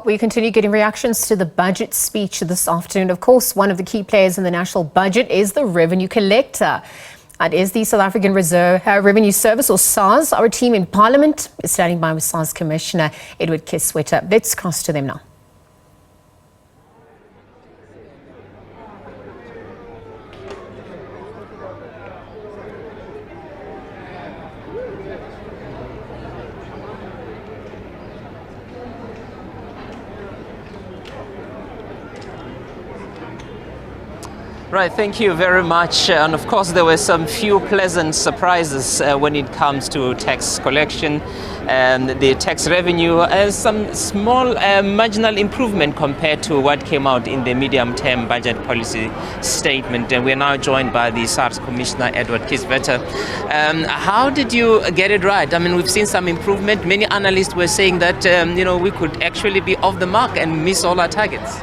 We continue getting reactions to the budget speech this afternoon. Of course, one of the key players in the national budget is the revenue collector. That is the South African Revenue Service, or SARS. Our team in Parliament is standing by with SARS Commissioner Edward Kieswetter. Let's cross to them now. Right, thank you very much. And of course, there were some few pleasant surprises when it comes to tax collection and the tax revenue. Some small marginal improvement compared to what came out in the medium-term budget policy statement. And we're now joined by the SARS Commissioner Edward Kieswetter. How did you get it right? I mean, we've seen some improvement. Many analysts were saying that we could actually be off the mark and miss all our targets.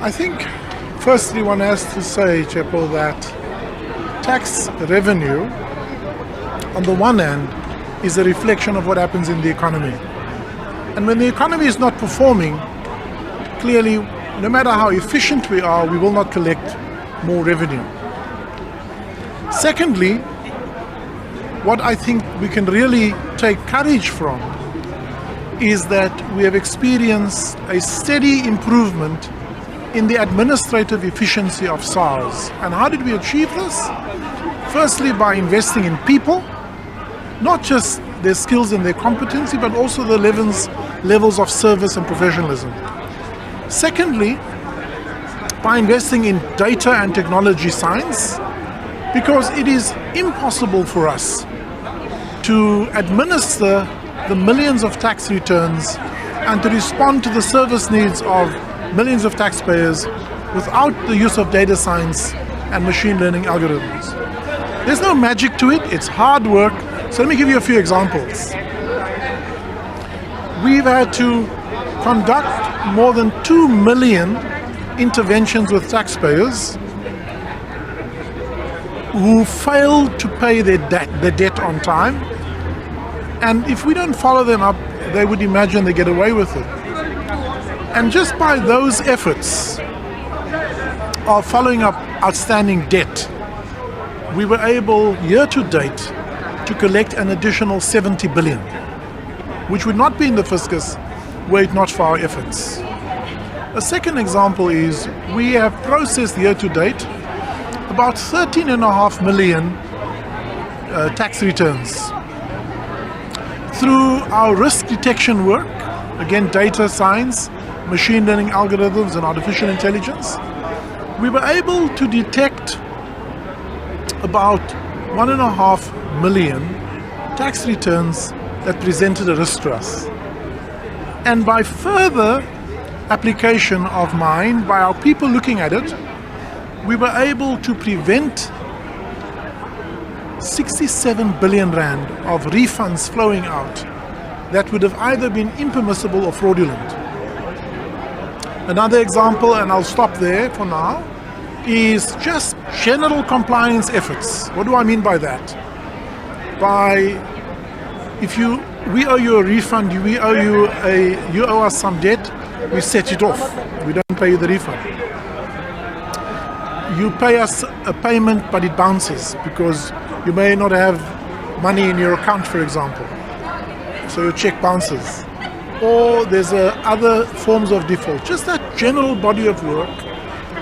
I think firstly, one has to say, Chepo, that tax revenue, on the one hand, is a reflection of what happens in the economy. And when the economy is not performing, clearly, no matter how efficient we are, we will not collect more revenue. Secondly, what I think we can really take courage from is that we have experienced a steady improvement in the administrative efficiency of SARS. And how did we achieve this? Firstly, by investing in people, not just their skills and their competency, but also the levels of service and professionalism. Secondly, by investing in data and technology science, because it is impossible for us to administer the millions of tax returns and to respond to the service needs of millions of taxpayers without the use of data science and machine learning algorithms. There's no magic to it, it's hard work. So let me give you a few examples. We've had to conduct more than 2 million interventions with taxpayers who failed to pay their debt on time. And if we don't follow them up, they would imagine they get away with it. And just by those efforts of following up outstanding debt, we were able, year to date, to collect an additional 70 billion, which would not be in the fiscus were it not for our efforts. A second example is we have processed year to date about 13.5 million tax returns. Through our risk detection work, again data science, machine learning algorithms and artificial intelligence, we were able to detect about 1.5 million tax returns that presented a risk to us. And by further application of mine, by our people looking at it, we were able to prevent 67 billion rand of refunds flowing out that would have either been impermissible or fraudulent. Another example, and I'll stop there for now, is just general compliance efforts. What do I mean by that? We owe you a refund, you owe us some debt, we set it off. We don't pay you the refund. You pay us a payment, but it bounces because you may not have money in your account, for example. So your check bounces. Or there's other forms of default. Just that general body of work,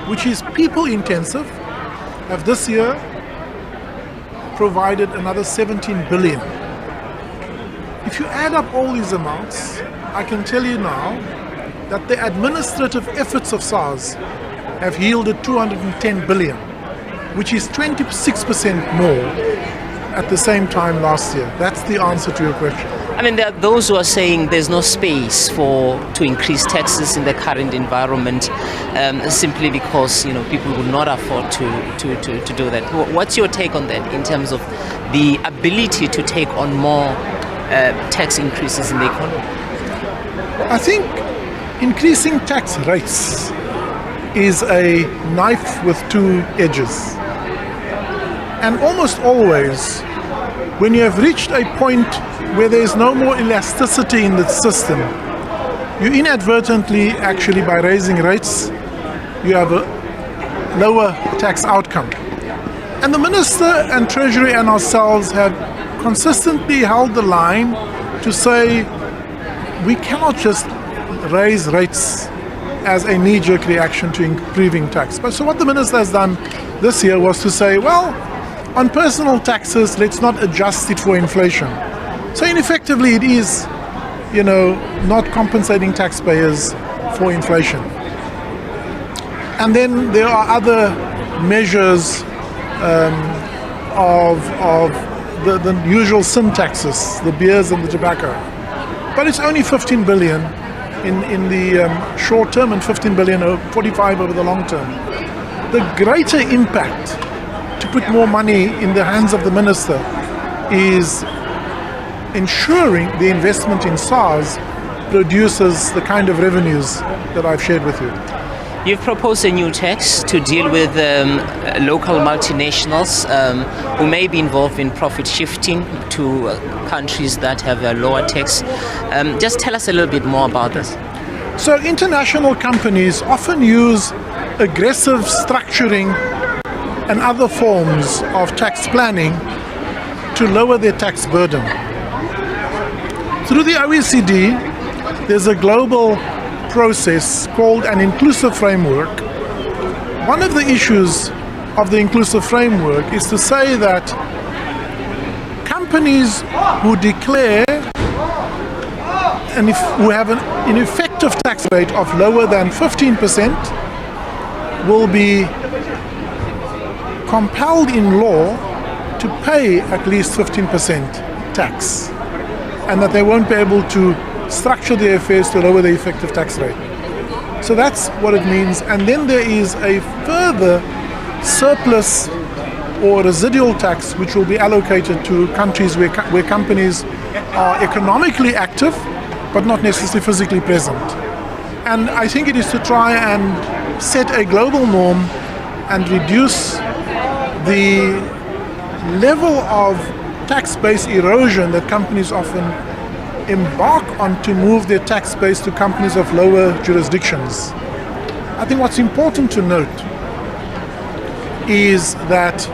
which is people intensive, have this year provided another 17 billion. If you add up all these amounts, I can tell you now that the administrative efforts of SARS have yielded 210 billion, which is 26% more at the same time last year. That's the answer to your question. I mean, there are those who are saying there's no space to increase taxes in the current environment, simply because people will not afford to do that. What's your take on that in terms of the ability to take on more tax increases in the economy? I think increasing tax rates is a knife with two edges. And almost always, when you have reached a point where there is no more elasticity in the system, you inadvertently, actually by raising rates, you have a lower tax outcome. And the Minister and Treasury and ourselves have consistently held the line to say we cannot just raise rates as a knee-jerk reaction to improving tax. But so what the Minister has done this year was to say, well, on personal taxes, let's not adjust it for inflation. So effectively it is, not compensating taxpayers for inflation. And then there are other measures of the usual sin taxes, the beers and the tobacco. But it's only 15 billion in the short term and 15 billion or 45 over the long term. The greater impact to put more money in the hands of the Minister is ensuring the investment in SARS produces the kind of revenues that I've shared with you. You've proposed a new tax to deal with local multinationals who may be involved in profit shifting to countries that have a lower tax. Just tell us a little bit more about this. So international companies often use aggressive structuring and other forms of tax planning to lower their tax burden. Through the OECD, there's a global process called an inclusive framework. One of the issues of the inclusive framework is to say that companies who declare and who have an effective tax rate of lower than 15% will be compelled in law to pay at least 15% tax, and that they won't be able to structure their affairs to lower the effective tax rate. So that's what it means. And then there is a further surplus or residual tax which will be allocated to countries where companies are economically active but not necessarily physically present. And I think it is to try and set a global norm and reduce the level of tax base erosion that companies often embark on to move their tax base to companies of lower jurisdictions. I think what's important to note is that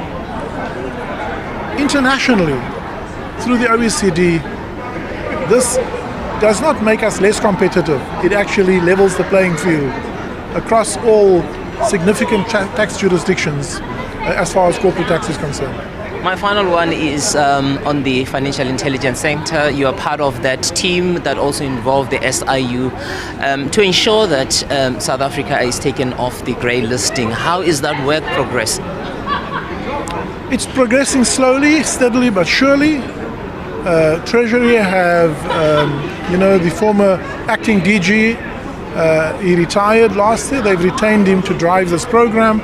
internationally, through the OECD, this does not make us less competitive. It actually levels the playing field across all significant tax jurisdictions as far as corporate tax is concerned. My final one is on the Financial Intelligence Center. You are part of that team that also involved the SIU to ensure that South Africa is taken off the grey listing. How is that work progressing? It's progressing slowly, steadily but surely. Treasury have, the former acting DG, he retired last year. They've retained him to drive this program.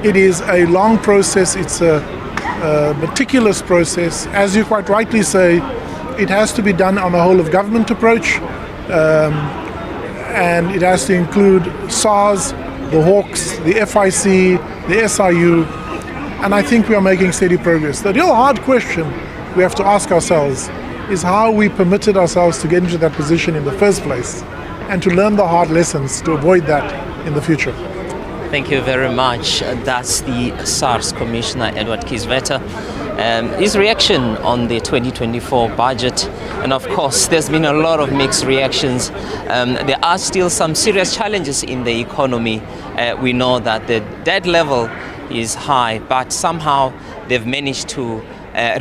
It is a long process. It's a meticulous process. As you quite rightly say, it has to be done on a whole of government approach, and it has to include SARS, the Hawks, the FIC, the SIU, and I think we are making steady progress. The real hard question we have to ask ourselves is how we permitted ourselves to get into that position in the first place, and to learn the hard lessons to avoid that in the future. Thank you very much. That's the SARS Commissioner Edward Kieswetter. His reaction on the 2024 budget, and of course there's been a lot of mixed reactions. There are still some serious challenges in the economy. We know that the debt level is high, but somehow they've managed to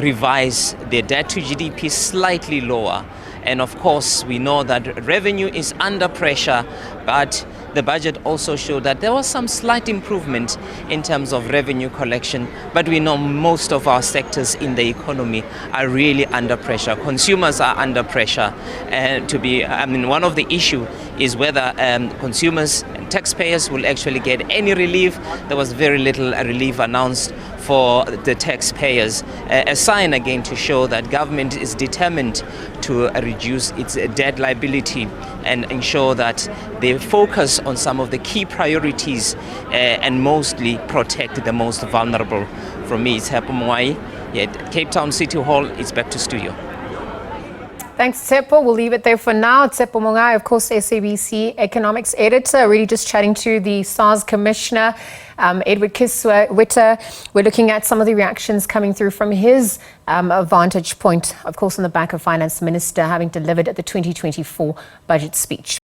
revise their debt to GDP slightly lower. And of course, we know that revenue is under pressure, but the budget also showed that there was some slight improvement in terms of revenue collection. But we know most of our sectors in the economy are really under pressure. Consumers are under pressure. One of the issues is whether consumers and taxpayers will actually get any relief. There was very little relief announced for the taxpayers, a sign again to show that government is determined to reduce its debt liability and ensure that they focus on some of the key priorities and mostly protect the most vulnerable. From me, it's Hapo Mwai at Cape Town City Hall. It's back to studio. Thanks, Tsepo. We'll leave it there for now. Tsepo Mongai, of course, SABC economics editor, really just chatting to the SARS Commissioner, Edward Kieswetter. We're looking at some of the reactions coming through from his vantage point, of course, on the back of Finance Minister having delivered the 2024 budget speech.